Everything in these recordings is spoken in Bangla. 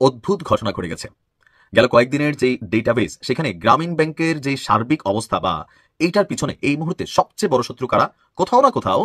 অদ্ভুত ঘটনা ঘটে গেছে। গেল কয়েকদিনের যে ডেটাবেস সেখানে গ্রামীণ ব্যাংকের যে সার্বিক অবস্থা বা এইটার পিছনে এই মুহূর্তে সবচেয়ে বড় শত্রু কারা, কোথাও না কোথাও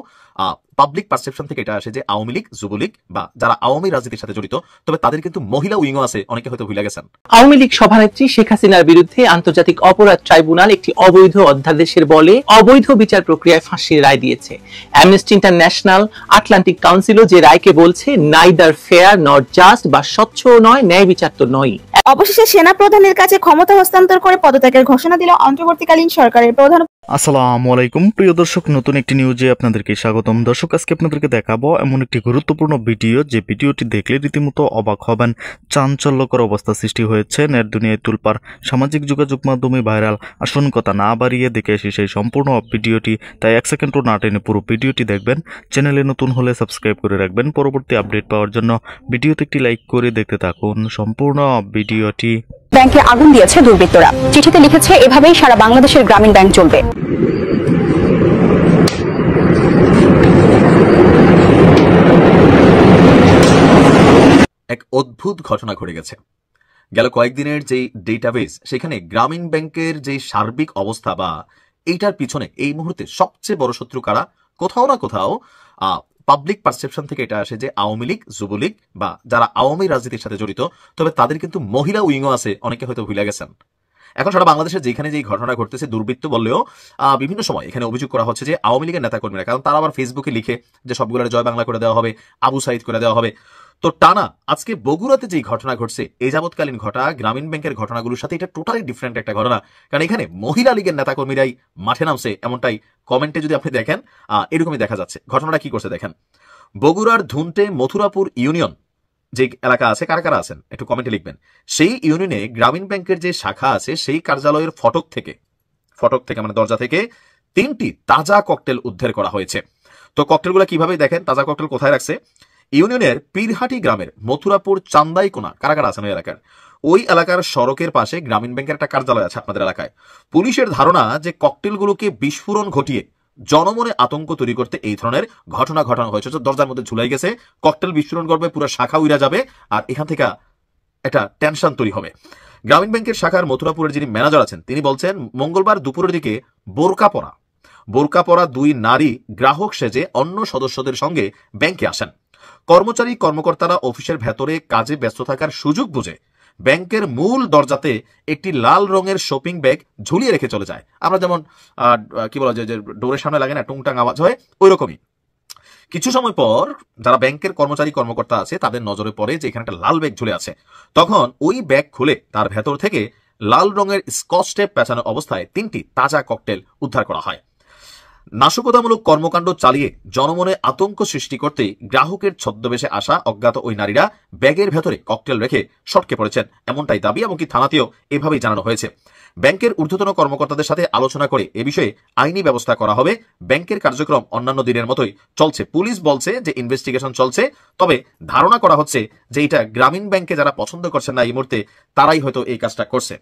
পাবলিক পারসেপশন থেকে এটা আসে যে আওয়ামী লীগ, যুবলীগ বা যারা আওয়ামী রাজনীতির সাথে জড়িত। তবে তাদের কিন্তু মহিলা উইংও আছে, অনেকে হয়তো ভুলে গেছেন। আওয়ামী লীগ সভানেত্রী শেখ হাসিনার বিরুদ্ধে আন্তর্জাতিক অপরাধ ট্রাইব্যুনাল একটি অবৈধ অধ্যাদেশের বলে অবৈধ বিচার প্রক্রিয়ায় ফাঁসির রায় দিয়েছে। অ্যামনেস্টি ইন্টারন্যাশনাল, আটলান্টিক কাউন্সিলও যে রায়কে বলছে নাইদার ফেয়ার নট জাস্ট, বা স্বচ্ছ নয়, ন্যায় বিচার তো নয়। অবশেষে সেনা প্রধানের কাছে ক্ষমতা হস্তান্তর করে পদত্যাগের ঘোষণা দিল অন্তর্বর্তীকালীন সরকারের প্রধান। আসসালামু আলাইকুম প্রিয় দর্শক, নতুন একটি নিউজে আপনাদেরকে স্বাগতম। দর্শক, আজকে আপনাদেরকে দেখাবো এমন একটি গুরুত্বপূর্ণ ভিডিও যে ভিডিওটি দেখলে রীতিমতো অবাক হবেন। চাঞ্চল্যকর অবস্থা সৃষ্টি হয়েছে, নেট দুনিয়ায় তুলপাড়, সামাজিক যোগাযোগ মাধ্যমে ভাইরাল। আসুন কথা না বাড়িয়ে দেখে আসি সেই সম্পূর্ণ ভিডিওটি। তাই 1 সেকেন্ডও না টেনে পুরো ভিডিওটি দেখবেন। চ্যানেলে নতুন হলে সাবস্ক্রাইব করে রাখবেন পরবর্তী আপডেট পাওয়ার জন্য। ভিডিওতে একটি লাইক করে দেখতে থাকুন সম্পূর্ণ ভিডিওটি। ব্যাংকে আগুন দিয়েছে দুর্বৃত্তরা। চিঠিতে লিখেছে এভাবেই সারা বাংলাদেশের গ্রামীণ ব্যাংক চলবে। এক অদ্ভুত ঘটনা ঘটে গেছে। গেল কয়েকদিনের যে ডেটাবেস সেখানে গ্রামীণ ব্যাংকের যে সার্বিক অবস্থা বা এইটার পিছনে এই মুহূর্তে সবচেয়ে বড় শত্রু কারা, কোথাও না কোথাও পাবলিক পারসেপশন থেকে এটা আসে যে আওয়ামী লীগ, যুবলীগ বা যারা আওয়ামী রাজনীতির সাথে জড়িত। তবে তাদের কিন্তু মহিলা উইংও আছে, অনেকে হয়তো ভুলে গেছেন। এখন সারা বাংলাদেশের যেখানে যে ঘটনা ঘটতেছে দুর্বৃত্ত বললেও বিভিন্ন সময় এখানে অভিযোগ করা হচ্ছে যে আওয়ামী লীগের নেতাকর্মীরা, কারণ তারা আবার ফেসবুকে লিখে যে সবগুলোর জয় বাংলা করে দেওয়া হবে, আবু সাইদ করে দেওয়া হবে। তো টানা আজকে বগুড়াতে যে ঘটনা ঘটছে, এই যাবৎকালীন ঘটা গ্রামীণ ব্যাংকের ঘটনাগুলোর সাথে এটা টোটালি ডিফারেন্ট একটা ঘটনা। কারণ এখানে মহিলা লীগের নেতাকর্মীরাই মাঠে নামছে, এমনটাই কমেন্টে যদি আপনি দেখেন এরকমই দেখা যাচ্ছে। ঘটনাটা কি করছে দেখেন। বগুড়ার ধুনটে মথুরাপুর ইউনিয়ন যে এলাকা আছে, কারা কারা আছেন একটু কমেন্টে লিখবেন। সেই ইউনিয়নে গ্রামীণ ব্যাংকের যে শাখা আছে সেই কার্যালয়ের ফটক থেকে মানে দরজা থেকে 3টি তাজা ককটেল উদ্ধার করা হয়েছে। তো ককটেলগুলো কিভাবে দেখেন, তাজা ককটেল কোথায় রাখছে, ইউনিয়নের পীরহাটি গ্রামের মথুরাপুর চান্দাইকোনা, কারা কারা আছেন ওই এলাকার সড়কের পাশে গ্রামীণ ব্যাংকের একটা কার্যালয় আছে আপনাদের এলাকায়। পুলিশের ধারণা যে ককটেলগুলোকে বিস্ফোরণ ঘটিয়ে জনমনে আতঙ্ক তৈরি করতে এই ধরনের ঘটনা ঘটানো হয়েছে। দরজার মধ্যে ঝুলাই গেছে, ককটেল বিস্ফোরণ করবে, পুরো শাখা উইরা যাবে, আর এখান থেকে একটা টেনশন তৈরি হবে। গ্রামীণ ব্যাংকের শাখার মথুরাপুরের যিনি ম্যানেজার আছেন তিনি বলছেন, মঙ্গলবার দুপুরের দিকে বোরকা পরা 2 নারী গ্রাহক সেজে অন্য সদস্যদের সঙ্গে ব্যাংকে আসেন। কর্মকর্তারা অফিসের ভেতরে কাজে ব্যস্ত থাকার সুযোগ বুঝে ব্যাংকের মূল দরজাতে একটি লাল রঙের শপিং ব্যাগ ঝুলিয়ে রেখে চলে যায়। আমরা যেমন কি বলা যায় যে ডোরের সামনে লাগে না, টুংটাং আওয়াজ হয়, ওই রকমই। কিছু সময় পর যারা ব্যাংকের কর্মকর্তা আছে তাদের নজরে পড়ে যে এখানে একটা লাল ব্যাগ ঝুলে আছে। তখন ওই ব্যাগ খুলে তার ভেতর থেকে লাল রঙের স্কচ টেপ পেঁচানো অবস্থায় 3টি তাজা ককটেল উদ্ধার করা হয়। নাশকতামূলক কর্মকাণ্ড চালিয়ে জনমনে আতঙ্ক সৃষ্টি করতে গ্রাহকের ছদ্মবেশে আসা অজ্ঞাত ওই নারীরা ব্যাগের ভেতরে ককটেল রেখে সটকে পড়েছেন, এমনটাই দাবি, এমনকি থানাতেও এভাবেই জানানো হয়েছে। ব্যাংকের ঊর্ধ্বতন কর্মকর্তাদের সাথে আলোচনা করে এ বিষয়ে আইনি ব্যবস্থা করা হবে। ব্যাংকের কার্যক্রম অন্যান্য দিনের মতোই চলছে। পুলিশ বলছে যে ইনভেস্টিগেশন চলছে, তবে ধারণা করা হচ্ছে যে এটা গ্রামীণ ব্যাংকে যারা পছন্দ করছেন না এই মুহূর্তে তারাই হয়তো এই কাজটা করছে।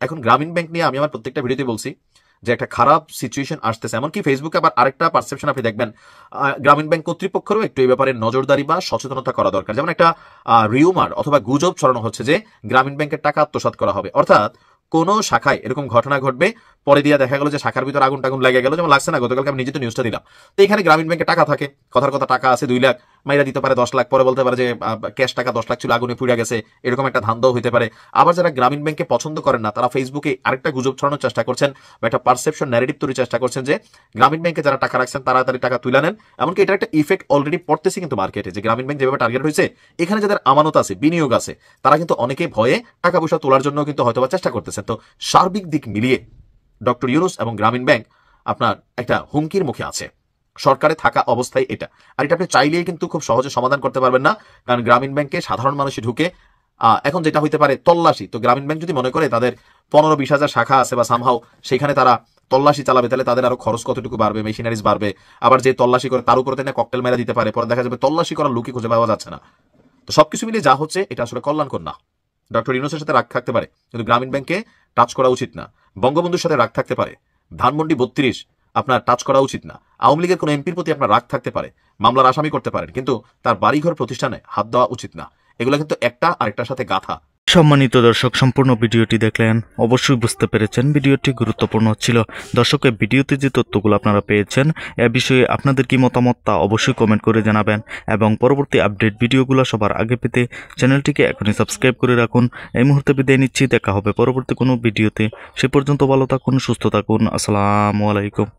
এখন গ্রামীণ ব্যাংক নিয়ে আমি আমার প্রত্যেকটা ভিডিওতে বলছি যে একটা খারাপ সিচুয়েশন আসতেছে। এমনকি ফেসবুকে আবার আরেকটা পারসেপশন আপনি দেখবেন, গ্রামীণ ব্যাংক কর্তৃপক্ষেরও একটু এই ব্যাপারে নজরদারি বা সচেতনতা করা দরকার। যেমন একটা রিউমার অথবা গুজব ছড়ানো হচ্ছে যে গ্রামীণ ব্যাংকের টাকা আত্মসাৎ করা হবে, অর্থাৎ কোনো শাখায় এরকম ঘটনা ঘটবে, পরে দিয়ে দেখা গেল যে শাখার ভিতর আগুন টাগুন লেগে গেল, যেমন লাগছে না গতকালকে আমি নিজে তো নিউজটা দিলাম। তো এখানে গ্রামীণ ব্যাংকে টাকা থাকে, কথার কথা টাকা আছে 2 লাখ, মাইরা দিতে পারে 10 লাখ, পরে বলতে পারে যে ক্যাশ টাকা 10 লাখ ছিল, আগুনে পুড়ে গেছে, এরকম একটা ধান্দাও হইতে পারে। আবার যারা গ্রামীণ ব্যাংকে পছন্দ করেন না তারা ফেসবুকে আরেকটা গুজব ছড়ানোর চেষ্টা করছেন বা একটা পারসেপশন ন্যারেটিভ তৈরির চেষ্টা করছেন যে গ্রামীণ ব্যাংকে যারা টাকা রাখছেন তাড়াতাড়ি টাকা তুলে নেন। এমনকি এটার একটা ইফেক্ট অলরেডি পড়তেছে কিন্তু মার্কেটে, যে গ্রামীণ ব্যাংক যেভাবে টার্গেট হয়েছে, এখানে যাদের আমানত আছে, বিনিয়োগ আছে, তারা কিন্তু অনেকে ভয়ে টাকা পয়সা তোলার জন্য কিন্তু হয়তো চেষ্টা করতেছেন। তো সার্বিক দিক মিলিয়ে ডক্টর ইউনূস এবং গ্রামীণ ব্যাংক আপনার একটা হুমকির মুখে আছে সরকারে থাকা অবস্থায় এটা। আর এটা আপনি চাইলেই কিন্তু খুব সহজে সমাধান করতে পারবেন না, কারণ গ্রামীণ ব্যাংকে সাধারণ মানুষই ঢুকে। এখন যেটা হইতে পারে তল্লাশি, তো গ্রামীণ ব্যাংক যদি মনে করে তাদের 15-20 হাজার শাখা আছে বা সামহাও সেখানে তারা তল্লাশি চালাবে, তাহলে তাদের আরো খরচ কতটুকু বাড়বে, মেশিনারিজ বাড়বে। আবার যে তল্লাশি করে তার উপরে ককটেল মেরা দিতে পারে, পরে দেখা যাবে তল্লাশি করার লোকই খুঁজে পাওয়া যাচ্ছে না। তো সবকিছু মিলিয়ে যা হচ্ছে এটা আসলে কল্যাণকর না। ডক্টর ইউনূসের সাথে রাগ থাকতে পারে, কিন্তু গ্রামীণ ব্যাংকে টাচ করা উচিত না। বঙ্গবন্ধুর সাথে রাগ থাকতে পারে, ধানমন্ডি 32 আপনার টাচ করা উচিত না। আওয়ামী লীগের কোনো এমপির প্রতি আপনার রাগ থাকতে পারে, মামলার আসামি করতে পারেন, কিন্তু তার বাড়িঘর প্রতিষ্ঠানে হাত দেওয়া উচিত না। এগুলো কিন্তু একটা আরেকটার সাথে গাঁথা। সম্মানিত দর্শক, সম্পূর্ণ ভিডিওটি দেখলেন, অবশ্যই বুঝতে পেরেছেন ভিডিওটি গুরুত্বপূর্ণ ছিল। দর্শক, এই ভিডিওতে যে তথ্যগুলো আপনারা পেয়েছেন এ বিষয়ে আপনাদের কি মতামত তা অবশ্যই কমেন্ট করে জানাবেন এবং পরবর্তী আপডেট ভিডিওগুলো সবার আগে পেতে চ্যানেলটিকে এখনই সাবস্ক্রাইব করে রাখুন। এই মুহূর্তে বিদায় নিচ্ছি, দেখা হবে পরবর্তী কোনো ভিডিওতে। সে পর্যন্ত ভালো থাকুন, সুস্থ থাকুন। আসসালামু আলাইকুম।